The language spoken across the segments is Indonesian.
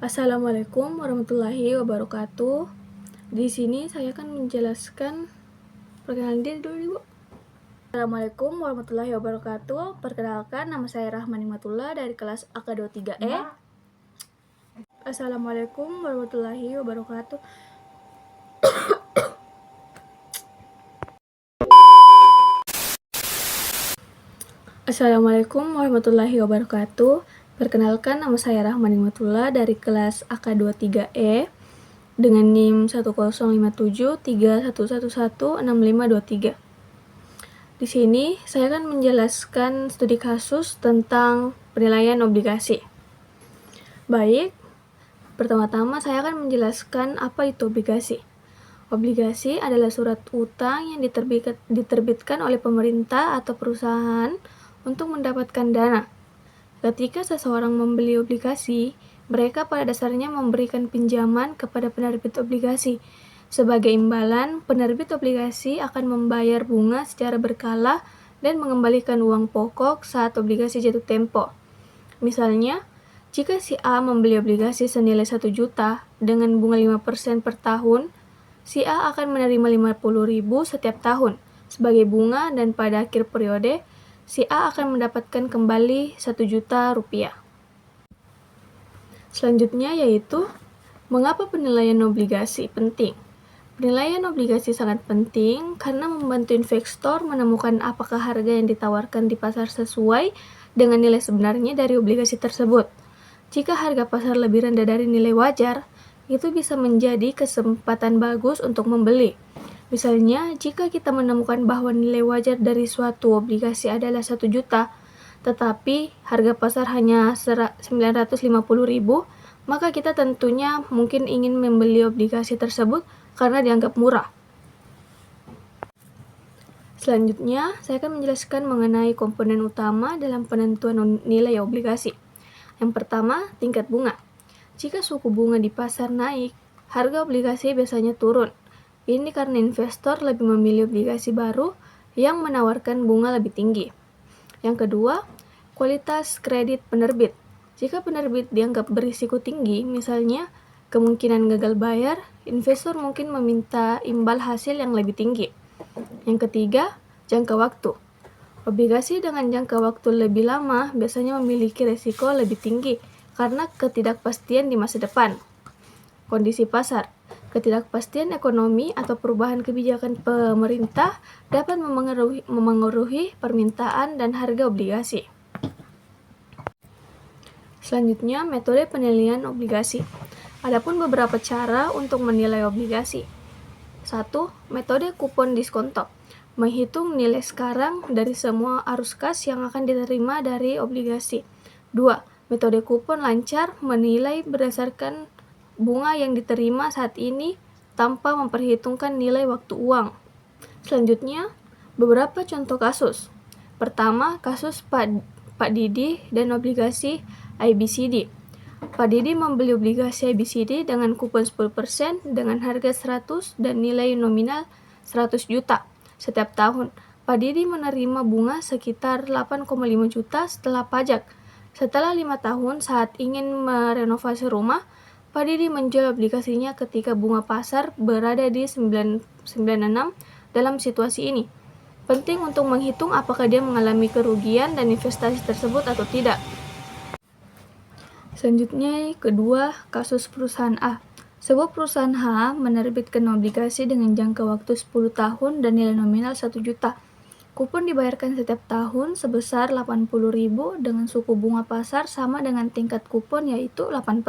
Assalamualaikum warahmatullahi wabarakatuh. Di sini saya akan menjelaskan perkenalan diri dulu, Ibu. Assalamualaikum warahmatullahi wabarakatuh. Perkenalkan, nama saya Rahman Imatullah dari kelas AK23E. Assalamualaikum warahmatullahi wabarakatuh. Assalamualaikum warahmatullahi wabarakatuh. Perkenalkan, nama saya Rahman Imatullah dari kelas AK23E dengan NIM 1057311116523. Di sini saya akan menjelaskan studi kasus tentang penilaian obligasi. Baik, pertama-tama saya akan menjelaskan apa itu obligasi. Obligasi adalah surat utang yang diterbitkan oleh pemerintah atau perusahaan untuk mendapatkan dana. Ketika seseorang membeli obligasi, mereka pada dasarnya memberikan pinjaman kepada penerbit obligasi. Sebagai imbalan, penerbit obligasi akan membayar bunga secara berkala dan mengembalikan uang pokok saat obligasi jatuh tempo. Misalnya, jika si A membeli obligasi senilai 1 juta dengan bunga 5% per tahun, si A akan menerima 50.000 setiap tahun sebagai bunga dan pada akhir periode, si A akan mendapatkan kembali 1 juta rupiah. Selanjutnya yaitu, mengapa penilaian obligasi penting? Penilaian obligasi sangat penting karena membantu investor menemukan apakah harga yang ditawarkan di pasar sesuai dengan nilai sebenarnya dari obligasi tersebut. Jika harga pasar lebih rendah dari nilai wajar, itu bisa menjadi kesempatan bagus untuk membeli. Misalnya, jika kita menemukan bahwa nilai wajar dari suatu obligasi adalah 1 juta, tetapi harga pasar hanya 950.000, maka kita tentunya mungkin ingin membeli obligasi tersebut karena dianggap murah. Selanjutnya, saya akan menjelaskan mengenai komponen utama dalam penentuan nilai obligasi. Yang pertama, tingkat bunga. Jika suku bunga di pasar naik, harga obligasi biasanya turun. Ini karena investor lebih memilih obligasi baru yang menawarkan bunga lebih tinggi. Yang kedua, kualitas kredit penerbit. Jika penerbit dianggap berisiko tinggi, misalnya kemungkinan gagal bayar, investor mungkin meminta imbal hasil yang lebih tinggi. Yang ketiga, jangka waktu. Obligasi dengan jangka waktu lebih lama biasanya memiliki risiko lebih tinggi karena ketidakpastian di masa depan. Kondisi pasar. Ketidakpastian ekonomi atau perubahan kebijakan pemerintah dapat memengaruhi permintaan dan harga obligasi. Selanjutnya, metode penilaian obligasi. Adapun beberapa cara untuk menilai obligasi. 1. Metode kupon diskonto. Menghitung nilai sekarang dari semua arus kas yang akan diterima dari obligasi. 2. Metode kupon lancar, menilai berdasarkan bunga yang diterima saat ini tanpa memperhitungkan nilai waktu uang. Selanjutnya, beberapa contoh kasus. Pertama, kasus Pak Didi dan obligasi IBCD. Pak Didi membeli obligasi IBCD dengan kupon 10% dengan harga 100 dan nilai nominal 100 juta setiap tahun. Pak Didi menerima bunga sekitar 8,5 juta setelah pajak. Setelah 5 tahun saat ingin merenovasi rumah, Pak Didi menjual obligasinya ketika bunga pasar berada di 9,96 dalam situasi ini. Penting untuk menghitung apakah dia mengalami kerugian dan investasi tersebut atau tidak. Selanjutnya, kedua, kasus perusahaan A. Sebuah perusahaan H menerbitkan obligasi dengan jangka waktu 10 tahun dan nilai nominal 1 juta. Kupon dibayarkan setiap tahun sebesar 80.000 dengan suku bunga pasar sama dengan tingkat kupon yaitu 8%.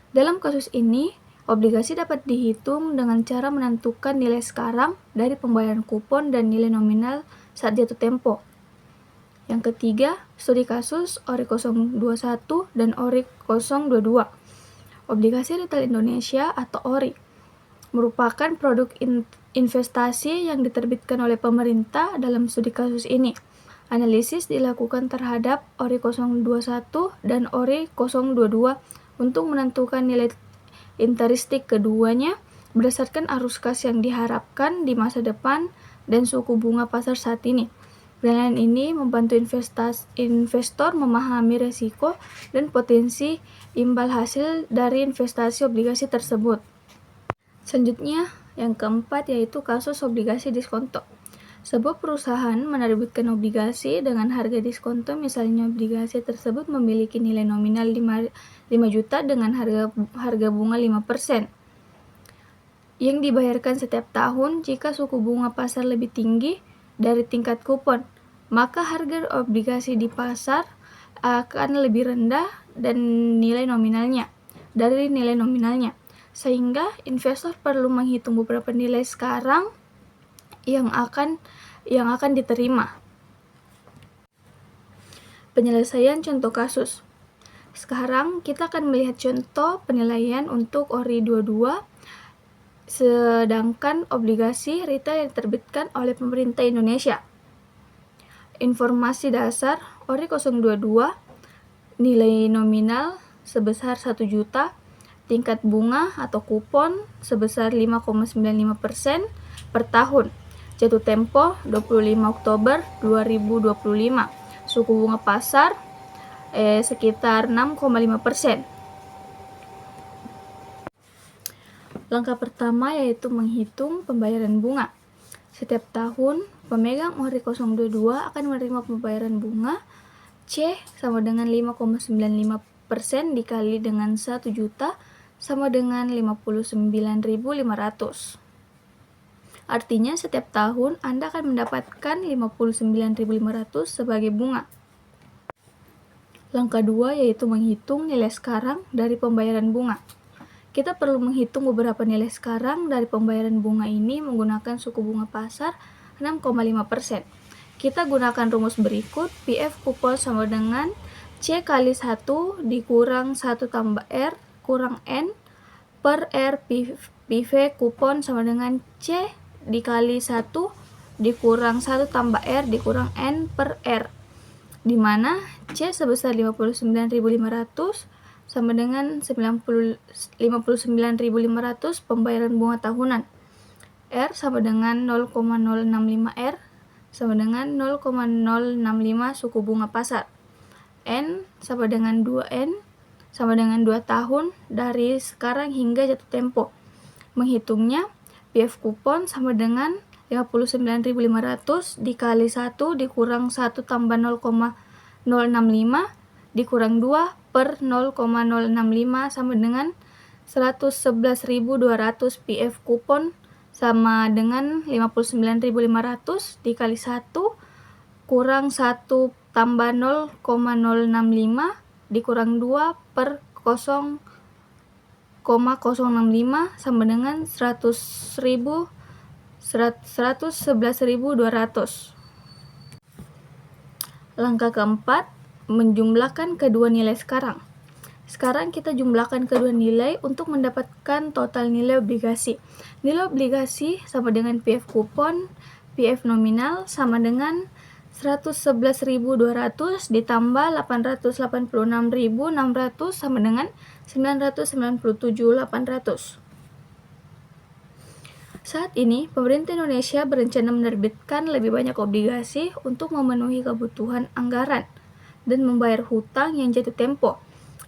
Dalam kasus ini, obligasi dapat dihitung dengan cara menentukan nilai sekarang dari pembayaran kupon dan nilai nominal saat jatuh tempo. Yang ketiga, studi kasus ORI 021 dan ORI 022. Obligasi Retail Indonesia atau ORI merupakan produk investasi yang diterbitkan oleh pemerintah dalam studi kasus ini. Analisis dilakukan terhadap ORI 021 dan ORI 022 untuk menentukan nilai interistik keduanya berdasarkan arus kas yang diharapkan di masa depan dan suku bunga pasar saat ini. Penilaian ini membantu investor memahami risiko dan potensi imbal hasil dari investasi obligasi tersebut. Selanjutnya, yang keempat yaitu kasus obligasi diskonto. Sebuah perusahaan menerbitkan obligasi dengan harga diskonto, misalnya obligasi tersebut memiliki nilai nominal 5 juta dengan harga bunga 5%. Yang dibayarkan setiap tahun jika suku bunga pasar lebih tinggi dari tingkat kupon, maka harga obligasi di pasar akan lebih rendah dari nilai nominalnya. Sehingga investor perlu menghitung beberapa nilai sekarang yang akan diterima. Penyelesaian contoh kasus. Sekarang kita akan melihat contoh penilaian untuk ORI 22, sedangkan obligasi retail yang diterbitkan oleh pemerintah Indonesia. Informasi dasar ORI 022, nilai nominal sebesar 1 juta, tingkat bunga atau kupon sebesar 5,95% per tahun. Jatuh tempo 25 Oktober 2025. Suku bunga pasar sekitar 6,5%. Langkah pertama yaitu menghitung pembayaran bunga. Setiap tahun, pemegang ORI 022 akan menerima pembayaran bunga C sama dengan 5,95% dikali dengan 1 juta sama dengan 59.500. Artinya setiap tahun Anda akan mendapatkan 59.500 sebagai bunga. Langkah 2 yaitu menghitung nilai sekarang dari pembayaran bunga. Kita perlu menghitung beberapa nilai sekarang dari pembayaran bunga ini menggunakan suku bunga pasar 6,5%. Kita gunakan rumus berikut. PF kupon sama dengan C kali 1 dikurang 1 tambah R kurang N per R. PV kupon sama dengan C dikali 1 dikurang 1 tambah R dikurang N per R, di mana C sebesar 59.500 sama dengan 59.500 pembayaran bunga tahunan. R sama dengan 0,065 R sama dengan 0,065 suku bunga pasar. N sama dengan 2N sama dengan 2 tahun dari sekarang hingga jatuh tempo. Menghitungnya, PF kupon sama dengan 59.500 dikali 1 dikurang 1 tambah 0,065 dikurang 2 per 0,065 sama dengan 111.200. PF kupon sama dengan 59.500 dikali 1 kurang 1 tambah 0,065 dikurang 2 per 0,065 sama dengan 111.200. Langkah keempat, menjumlahkan kedua nilai sekarang. Sekarang kita jumlahkan kedua nilai untuk mendapatkan total nilai obligasi. Nilai obligasi sama dengan PF kupon, PF nominal sama dengan 111.200 ditambah 886.600 sama dengan 997.800. Saat ini, pemerintah Indonesia berencana menerbitkan lebih banyak obligasi untuk memenuhi kebutuhan anggaran dan membayar hutang yang jatuh tempo.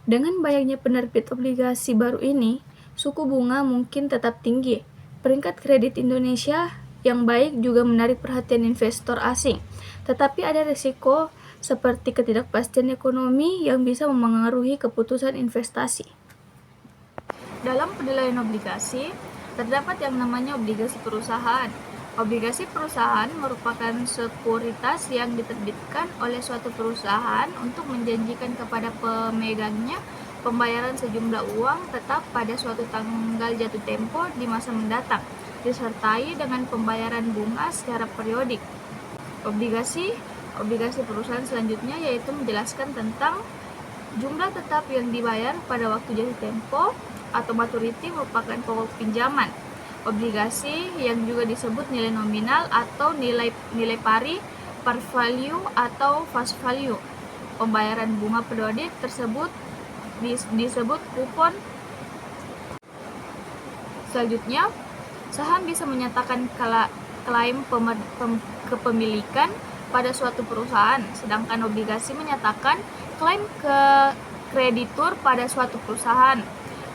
Dengan banyaknya penerbit obligasi baru ini, suku bunga mungkin tetap tinggi. Peringkat kredit Indonesia yang baik juga menarik perhatian investor asing, tetapi ada risiko seperti ketidakpastian ekonomi yang bisa mempengaruhi keputusan investasi. Dalam penilaian obligasi, terdapat yang namanya obligasi perusahaan. Obligasi perusahaan merupakan sekuritas yang diterbitkan oleh suatu perusahaan untuk menjanjikan kepada pemegangnya pembayaran sejumlah uang tetap pada suatu tanggal jatuh tempo di masa mendatang, disertai dengan pembayaran bunga secara periodik. Obligasi perusahaan selanjutnya yaitu menjelaskan tentang jumlah tetap yang dibayar pada waktu jatuh tempo atau maturity merupakan pokok pinjaman. Obligasi yang juga disebut nilai nominal atau nilai pari, par value atau face value. Pembayaran bunga periodik tersebut disebut kupon. Selanjutnya, saham bisa menyatakan klaim kepemilikan pada suatu perusahaan, sedangkan obligasi menyatakan klaim ke kreditur pada suatu perusahaan.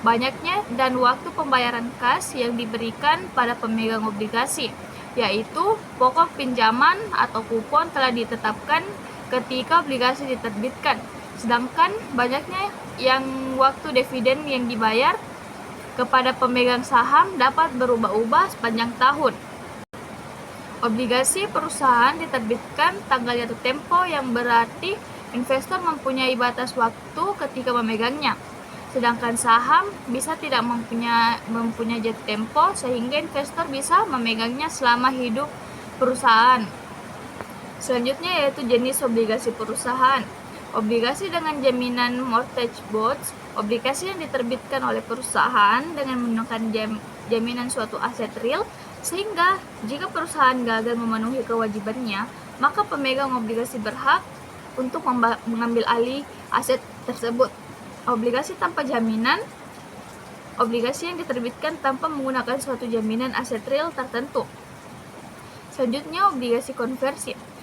Banyaknya dan waktu pembayaran kas yang diberikan pada pemegang obligasi, yaitu pokok pinjaman atau kupon telah ditetapkan ketika obligasi diterbitkan, sedangkan banyaknya yang waktu dividen yang dibayar kepada pemegang saham dapat berubah-ubah sepanjang tahun. Obligasi perusahaan diterbitkan tanggal jatuh tempo yang berarti investor mempunyai batas waktu ketika memegangnya. Sedangkan saham bisa tidak mempunyai jatuh tempo sehingga investor bisa memegangnya selama hidup perusahaan. Selanjutnya yaitu jenis obligasi perusahaan. Obligasi dengan jaminan mortgage bonds, obligasi yang diterbitkan oleh perusahaan dengan menggunakan jaminan suatu aset real, sehingga jika perusahaan gagal memenuhi kewajibannya, maka pemegang obligasi berhak untuk mengambil alih aset tersebut. Obligasi tanpa jaminan, obligasi yang diterbitkan tanpa menggunakan suatu jaminan aset real tertentu. Selanjutnya, obligasi konversi.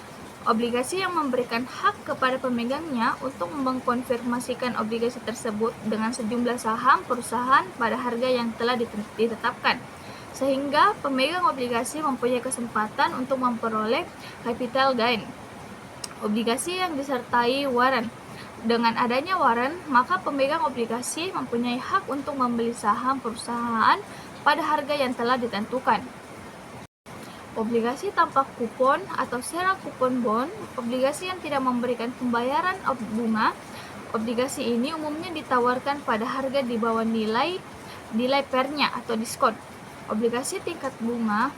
Obligasi yang memberikan hak kepada pemegangnya untuk mengkonfirmasikan obligasi tersebut dengan sejumlah saham perusahaan pada harga yang telah ditetapkan, sehingga pemegang obligasi mempunyai kesempatan untuk memperoleh capital gain. Obligasi yang disertai warrant. Dengan adanya warrant, maka pemegang obligasi mempunyai hak untuk membeli saham perusahaan pada harga yang telah ditentukan. Obligasi tanpa kupon atau zero coupon bond, obligasi yang tidak memberikan pembayaran bunga. Obligasi ini umumnya ditawarkan pada harga di bawah nilai pernya atau diskon. Obligasi tingkat bunga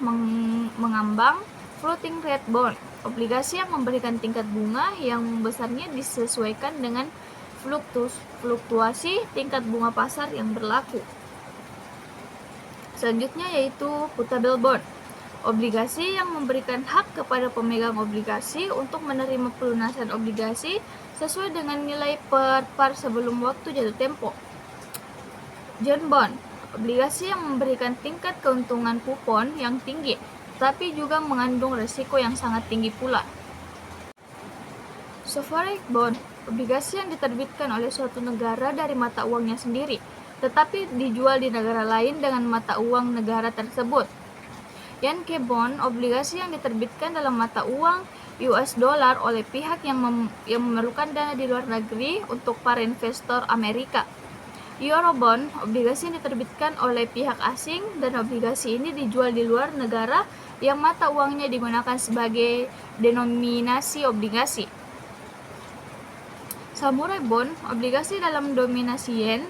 mengambang, floating rate bond, obligasi yang memberikan tingkat bunga yang besarnya disesuaikan dengan fluktuasi tingkat bunga pasar yang berlaku. Selanjutnya yaitu putable bond. Obligasi yang memberikan hak kepada pemegang obligasi untuk menerima pelunasan obligasi sesuai dengan nilai per par sebelum waktu jatuh tempo. Junk bond, obligasi yang memberikan tingkat keuntungan kupon yang tinggi, tapi juga mengandung risiko yang sangat tinggi pula. Sovereign bond, obligasi yang diterbitkan oleh suatu negara dari mata uangnya sendiri, tetapi dijual di negara lain dengan mata uang negara tersebut. Yankee bond, obligasi yang diterbitkan dalam mata uang US dollar oleh pihak yang memerlukan dana di luar negeri untuk para investor Amerika. Eurobond, obligasi yang diterbitkan oleh pihak asing dan obligasi ini dijual di luar negara yang mata uangnya digunakan sebagai denominasi obligasi. Samurai bond, obligasi dalam dominasi yen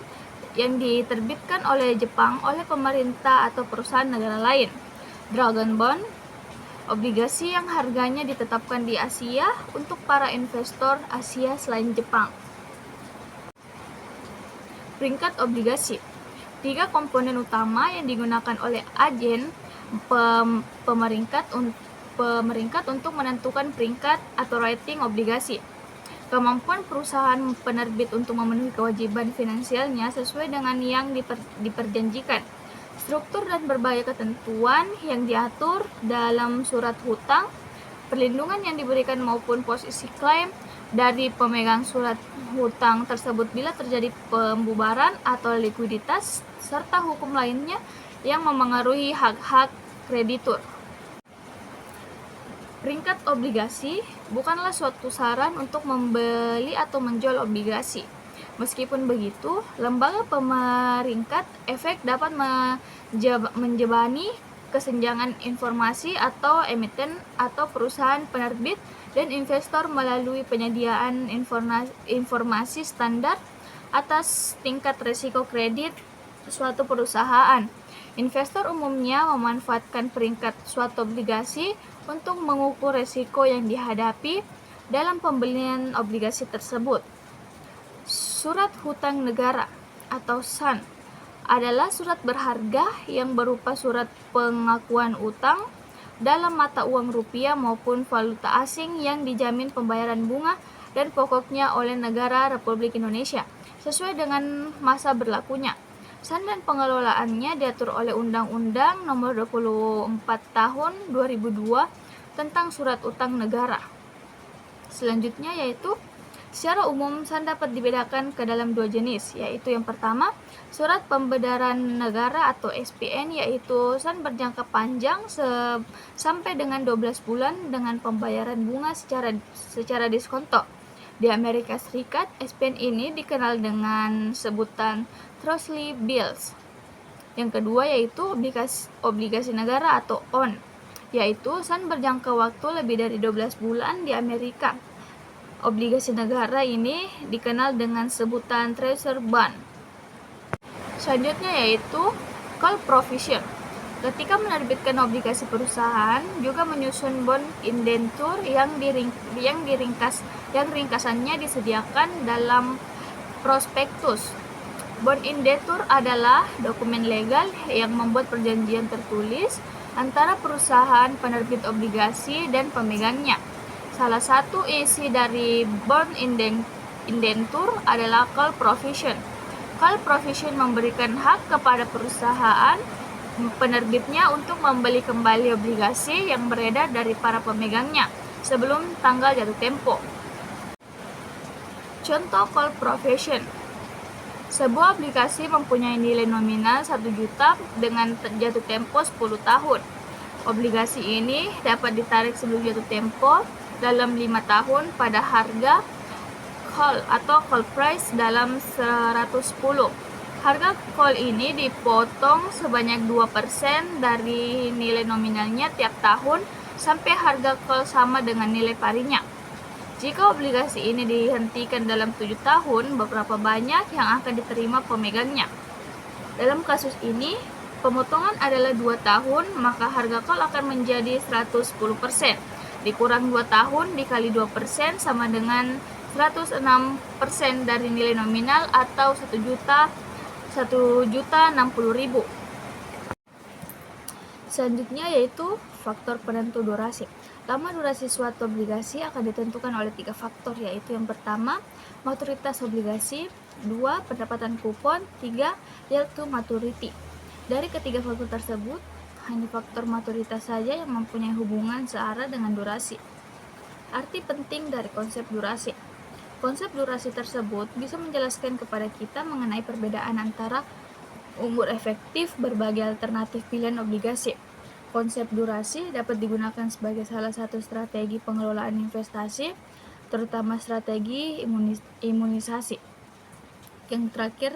yang diterbitkan oleh Jepang oleh pemerintah atau perusahaan negara lain. Dragon bond, obligasi yang harganya ditetapkan di Asia untuk para investor Asia selain Jepang. Peringkat obligasi. 3 komponen utama yang digunakan oleh agen pemeringkat untuk menentukan peringkat atau rating obligasi. Kemampuan perusahaan penerbit untuk memenuhi kewajiban finansialnya sesuai dengan yang diperjanjikan. Struktur dan berbagai ketentuan yang diatur dalam surat hutang, perlindungan yang diberikan maupun posisi klaim dari pemegang surat hutang tersebut bila terjadi pembubaran atau likuiditas, serta hukum lainnya yang memengaruhi hak-hak kreditur. Peringkat obligasi bukanlah suatu saran untuk membeli atau menjual obligasi. Meskipun begitu, lembaga pemeringkat efek dapat menjebani kesenjangan informasi atau emiten atau perusahaan penerbit dan investor melalui penyediaan informasi standar atas tingkat risiko kredit suatu perusahaan. Investor umumnya memanfaatkan peringkat suatu obligasi untuk mengukur risiko yang dihadapi dalam pembelian obligasi tersebut. Surat hutang negara atau SUN adalah surat berharga yang berupa surat pengakuan utang dalam mata uang rupiah maupun valuta asing yang dijamin pembayaran bunga dan pokoknya oleh negara Republik Indonesia sesuai dengan masa berlakunya. SUN dan pengelolaannya diatur oleh Undang-Undang Nomor 24 Tahun 2002 tentang Surat Utang Negara. Selanjutnya yaitu secara umum SAN dapat dibedakan ke dalam dua jenis, yaitu yang pertama, surat pembedaran negara atau SPN, yaitu SAN berjangka panjang sampai dengan 12 bulan dengan pembayaran bunga secara diskonto. Di Amerika Serikat, SPN ini dikenal dengan sebutan Treasury Bills. Yang kedua yaitu obligasi negara atau ON, yaitu SAN berjangka waktu lebih dari 12 bulan di Amerika. Obligasi negara ini dikenal dengan sebutan Treasury Bond. Selanjutnya yaitu call provision. Ketika menerbitkan obligasi perusahaan, juga menyusun bond indentur yang ringkasannya disediakan dalam prospektus. Bond indentur adalah dokumen legal yang membuat perjanjian tertulis antara perusahaan penerbit obligasi dan pemegangnya. Salah satu isi dari bond indentur adalah call provision. Call provision memberikan hak kepada perusahaan penerbitnya untuk membeli kembali obligasi yang beredar dari para pemegangnya sebelum tanggal jatuh tempo. Contoh call provision. Sebuah obligasi mempunyai nilai nominal 1 juta dengan jatuh tempo 10 tahun. Obligasi ini dapat ditarik sebelum jatuh tempo dalam 5 tahun pada harga call atau call price dalam 110. Harga call ini dipotong sebanyak 2% dari nilai nominalnya tiap tahun sampai harga call sama dengan nilai parinya. Jika obligasi ini dihentikan dalam 7 tahun, beberapa banyak yang akan diterima pemegangnya. Dalam kasus ini, pemotongan adalah 2 tahun, maka harga call akan menjadi 110%. Dikurang 2 tahun dikali 2% sama dengan 106% dari nilai nominal atau 1.060.000. Selanjutnya yaitu faktor penentu durasi. Lama durasi suatu obligasi akan ditentukan oleh 3 faktor, yaitu yang pertama, maturitas obligasi, 2, pendapatan kupon, 3, yield to maturity. Dari ketiga faktor tersebut, hanya faktor maturitas saja yang mempunyai hubungan searah dengan durasi. Arti penting dari konsep durasi. Konsep durasi tersebut bisa menjelaskan kepada kita mengenai perbedaan antara umur efektif berbagai alternatif pilihan obligasi. Konsep durasi dapat digunakan sebagai salah satu strategi pengelolaan investasi, terutama strategi imunisasi. Yang terakhir,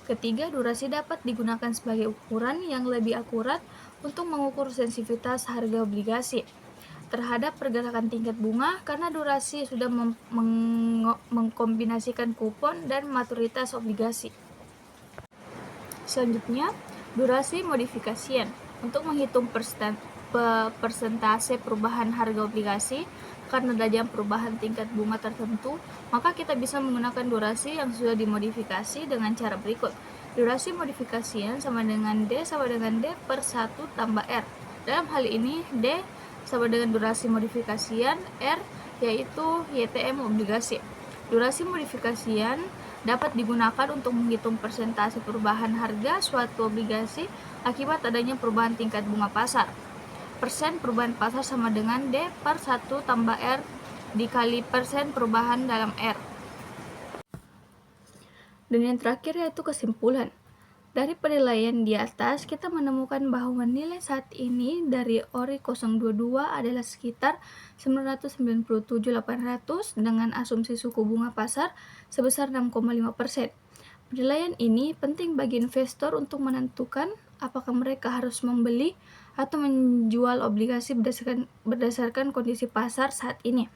ketiga, durasi dapat digunakan sebagai ukuran yang lebih akurat untuk mengukur sensitivitas harga obligasi terhadap pergerakan tingkat bunga karena durasi sudah mengkombinasikan kupon dan maturitas obligasi. Selanjutnya, durasi modifikasian. Untuk menghitung persentase perubahan harga obligasi karena adanya perubahan tingkat bunga tertentu, maka kita bisa menggunakan durasi yang sudah dimodifikasi dengan cara berikut. Durasi modifikasian sama dengan D per 1 tambah R. Dalam hal ini, D sama dengan durasi modifikasian, R yaitu YTM obligasi. Durasi modifikasian dapat digunakan untuk menghitung persentase perubahan harga suatu obligasi akibat adanya perubahan tingkat bunga pasar. Persen perubahan pasar sama dengan D per 1 tambah R dikali persen perubahan dalam R. Dan yang terakhir yaitu kesimpulan. Dari penilaian di atas, kita menemukan bahwa nilai saat ini dari ORI 022 adalah sekitar 997.800 dengan asumsi suku bunga pasar sebesar 6,5%. Penilaian ini penting bagi investor untuk menentukan apakah mereka harus membeli atau menjual obligasi berdasarkan kondisi pasar saat ini.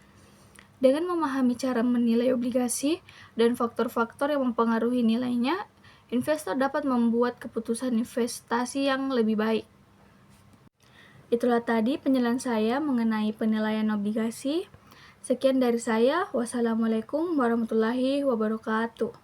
Dengan memahami cara menilai obligasi dan faktor-faktor yang mempengaruhi nilainya, investor dapat membuat keputusan investasi yang lebih baik. Itulah tadi penjelasan saya mengenai penilaian obligasi. Sekian dari saya. Wassalamualaikum warahmatullahi wabarakatuh.